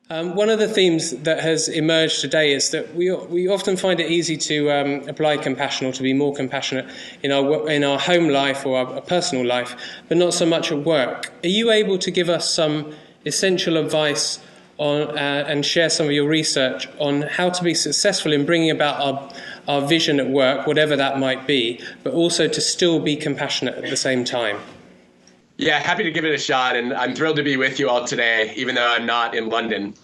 One of the themes that has emerged today is that we often find it easy to apply compassion or to be more compassionate in our home life or our personal life, but not so much at work. Are you able to give us some essential advice on and share some of your research on how to be successful in bringing about our vision at work, whatever that might be, but also to still be compassionate at the same time? Yeah, happy to give it a shot, and I'm thrilled to be with you all today, even though I'm not in London.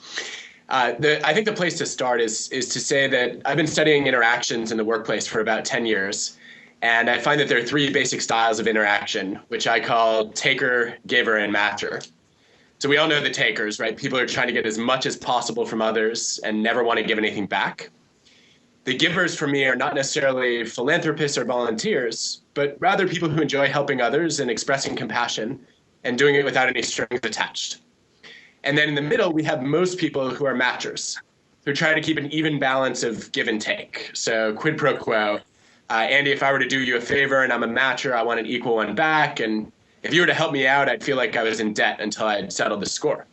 I think the place to start is to say that I've been studying interactions in the workplace for about 10 years, and I find that there are three basic styles of interaction, which I call taker, giver, and matcher. So we all know the takers, right? People are trying to get as much as possible from others and never want to give anything back. The givers for me are not necessarily philanthropists or volunteers, but rather people who enjoy helping others and expressing compassion and doing it without any strings attached. And then in the middle, we have most people who are matchers, who try to keep an even balance of give and take. So quid pro quo. Andy, if I were to do you a favor and I'm a matcher, I want an equal one back. And if you were to help me out, I'd feel like I was in debt until I had settled the score.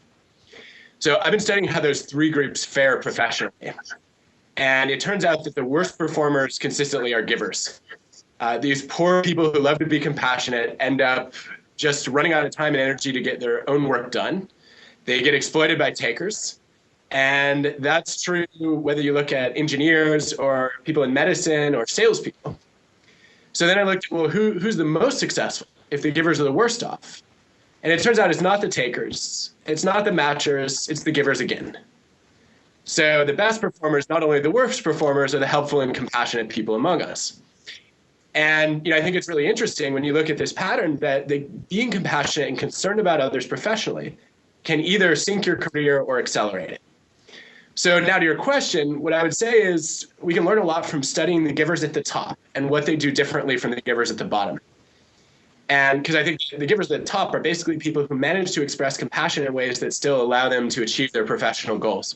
So I've been studying how those three groups fare professionally. And it turns out that the worst performers consistently are givers. These poor people who love to be compassionate end up just running out of time and energy to get their own work done. They get exploited by takers. And that's true whether you look at engineers or people in medicine or salespeople. So then I looked at, well, who's the most successful if the givers are the worst off? And it turns out it's not the takers, it's not the matchers, it's the givers again. So the best performers, not only the worst performers, are the helpful and compassionate people among us. And I think it's really interesting when you look at this pattern that being compassionate and concerned about others professionally can either sink your career or accelerate it. So now to your question, what I would say is we can learn a lot from studying the givers at the top and what they do differently from the givers at the bottom. And because I think the givers at the top are basically people who manage to express compassion in ways that still allow them to achieve their professional goals.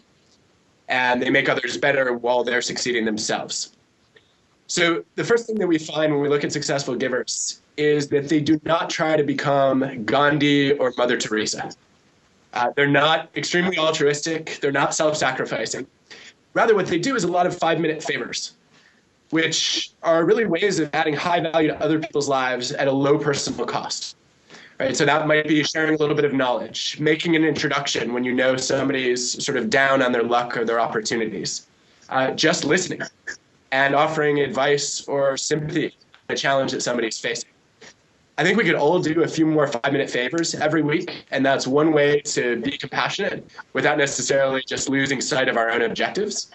And they make others better while they're succeeding themselves. So the first thing that we find when we look at successful givers is that they do not try to become Gandhi or Mother Teresa. They're not extremely altruistic. They're not self-sacrificing. Rather, what they do is a lot of 5-minute favors, which are really ways of adding high value to other people's lives at a low personal cost. Right, so that might be sharing a little bit of knowledge, making an introduction when you know somebody's sort of down on their luck or their opportunities, just listening and offering advice or sympathy, a challenge that somebody's facing. I think we could all do a few more 5-minute favors every week, and that's one way to be compassionate without necessarily just losing sight of our own objectives.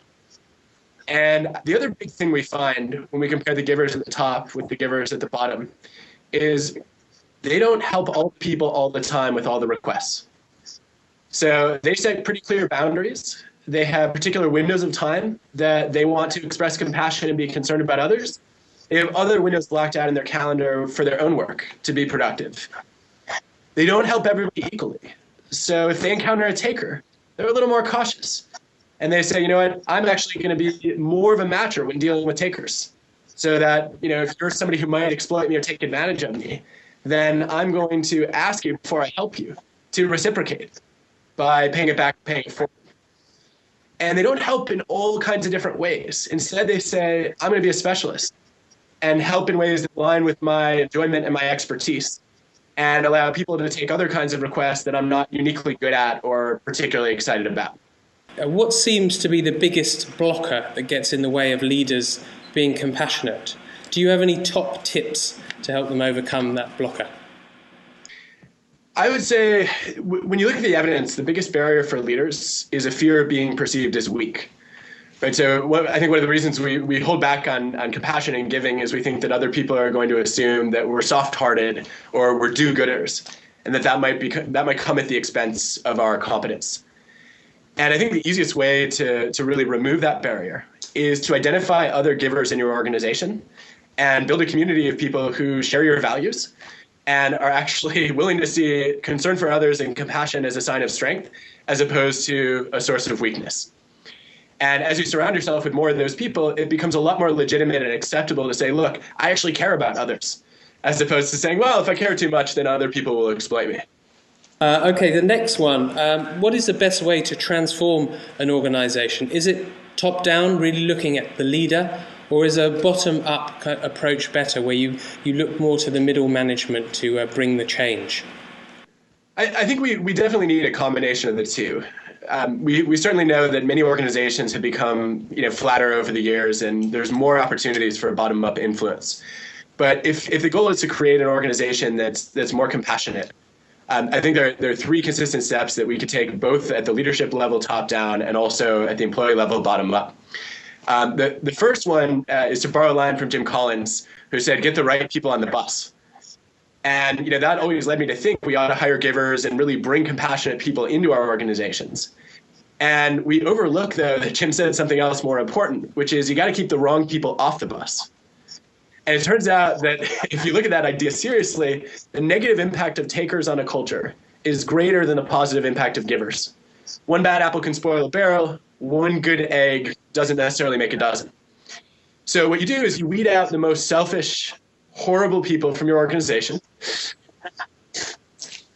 And the other big thing we find when we compare the givers at the top with the givers at the bottom is they don't help all people all the time with all the requests. So they set pretty clear boundaries. They have particular windows of time that they want to express compassion and be concerned about others. They have other windows blocked out in their calendar for their own work to be productive. They don't help everybody equally. So if they encounter a taker, they're a little more cautious. And they say, you know what, I'm actually going to be more of a matcher when dealing with takers. So that, if you're somebody who might exploit me or take advantage of me, then I'm going to ask you before I help you to reciprocate by paying it back, paying it forward. And they don't help in all kinds of different ways. Instead, they say, I'm going to be a specialist and help in ways that align with my enjoyment and my expertise and allow people to take other kinds of requests that I'm not uniquely good at or particularly excited about. What seems to be the biggest blocker that gets in the way of leaders being compassionate? Do you have any top tips to help them overcome that blocker? I would say when you look at the evidence, the biggest barrier for leaders is a fear of being perceived as weak. Right. So I think one of the reasons we hold back on compassion and giving is we think that other people are going to assume that we're soft-hearted or we're do-gooders, and that might come at the expense of our competence. And I think the easiest way to really remove that barrier is to identify other givers in your organization and build a community of people who share your values and are actually willing to see concern for others and compassion as a sign of strength as opposed to a source of weakness. And as you surround yourself with more of those people, it becomes a lot more legitimate and acceptable to say, look, I actually care about others, as opposed to saying, well, if I care too much, then other people will exploit me. Okay, the next one. What is the best way to transform an organisation? Is it top down, really looking at the leader, or is a bottom up approach better, where you look more to the middle management to bring the change? I think we definitely need a combination of the two. We certainly know that many organizations have become flatter over the years, and there's more opportunities for bottom up influence. But if the goal is to create an organization that's more compassionate, I think there are three consistent steps that we could take both at the leadership level top down and also at the employee level bottom up. The first one is to borrow a line from Jim Collins, who said, "Get the right people on the bus." And that always led me to think we ought to hire givers and really bring compassionate people into our organizations. And we overlook, though, that Jim said something else more important, which is you got to keep the wrong people off the bus. And it turns out that if you look at that idea seriously, the negative impact of takers on a culture is greater than the positive impact of givers. One bad apple can spoil a barrel. One good egg doesn't necessarily make a dozen. So what you do is you weed out the most selfish, horrible people from your organization.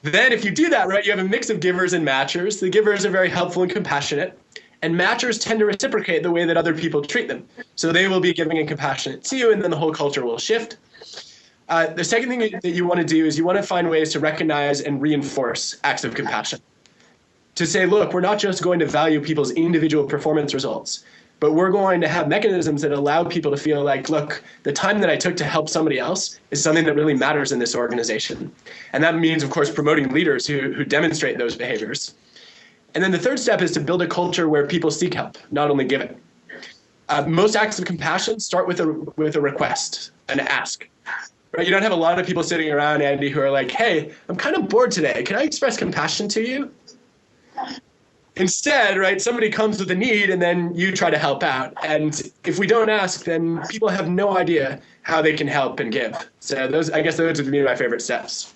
Then if you do that right, you have a mix of givers and matchers. The givers are very helpful and compassionate, and matchers tend to reciprocate the way that other people treat them. So they will be giving and compassionate to you, and then the whole culture will shift. The second thing that you want to do is you want to find ways to recognize and reinforce acts of compassion. To say, look, we're not just going to value people's individual performance results, but we're going to have mechanisms that allow people to feel like, look, the time that I took to help somebody else is something that really matters in this organization. And that means, of course, promoting leaders who demonstrate those behaviors. And then the third step is to build a culture where people seek help, not only give it. Most acts of compassion start with a request, an ask. Right? You don't have a lot of people sitting around, Andy, who are like, hey, I'm kind of bored today. Can I express compassion to you? Instead, right, somebody comes with a need and then you try to help out. And if we don't ask, then people have no idea how they can help and give. So I guess those would be my favorite steps.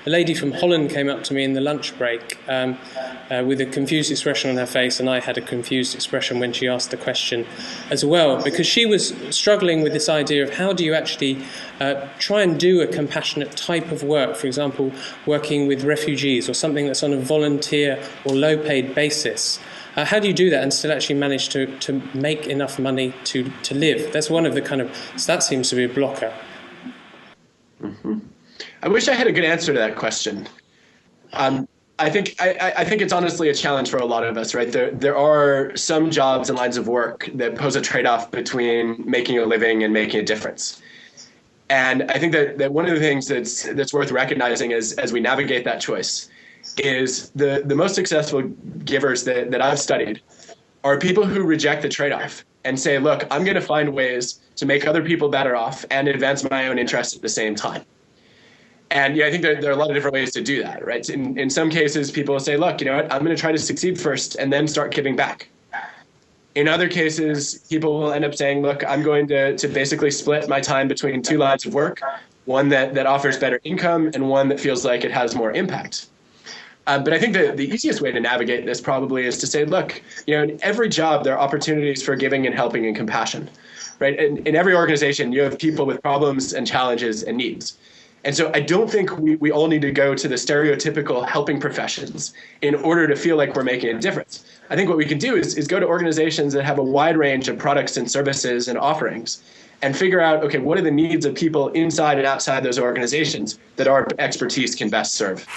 A lady from Holland came up to me in the lunch break with a confused expression on her face, and I had a confused expression when she asked the question as well, because she was struggling with this idea of how do you actually try and do a compassionate type of work, for example, working with refugees or something that's on a volunteer or low-paid basis. How do you do that and still actually manage to make enough money to live? That's one of the so that seems to be a blocker. Mm-hmm. I wish I had a good answer to that question. I think it's honestly a challenge for a lot of us, right? There are some jobs and lines of work that pose a trade-off between making a living and making a difference. And I think that one of the things that's worth recognizing as we navigate that choice is the most successful givers that I've studied are people who reject the trade-off and say, look, I'm going to find ways to make other people better off and advance my own interests at the same time. And I think there are a lot of different ways to do that, right? In some cases, people will say, look, you know what, I'm going to try to succeed first and then start giving back. In other cases, people will end up saying, look, I'm going to basically split my time between two lines of work, one that offers better income and one that feels like it has more impact. But I think the easiest way to navigate this probably is to say, look, in every job, there are opportunities for giving and helping and compassion, right? In every organization, you have people with problems and challenges and needs. And so I don't think we all need to go to the stereotypical helping professions in order to feel like we're making a difference. I think what we can do is go to organizations that have a wide range of products and services and offerings and figure out, okay, what are the needs of people inside and outside those organizations that our expertise can best serve?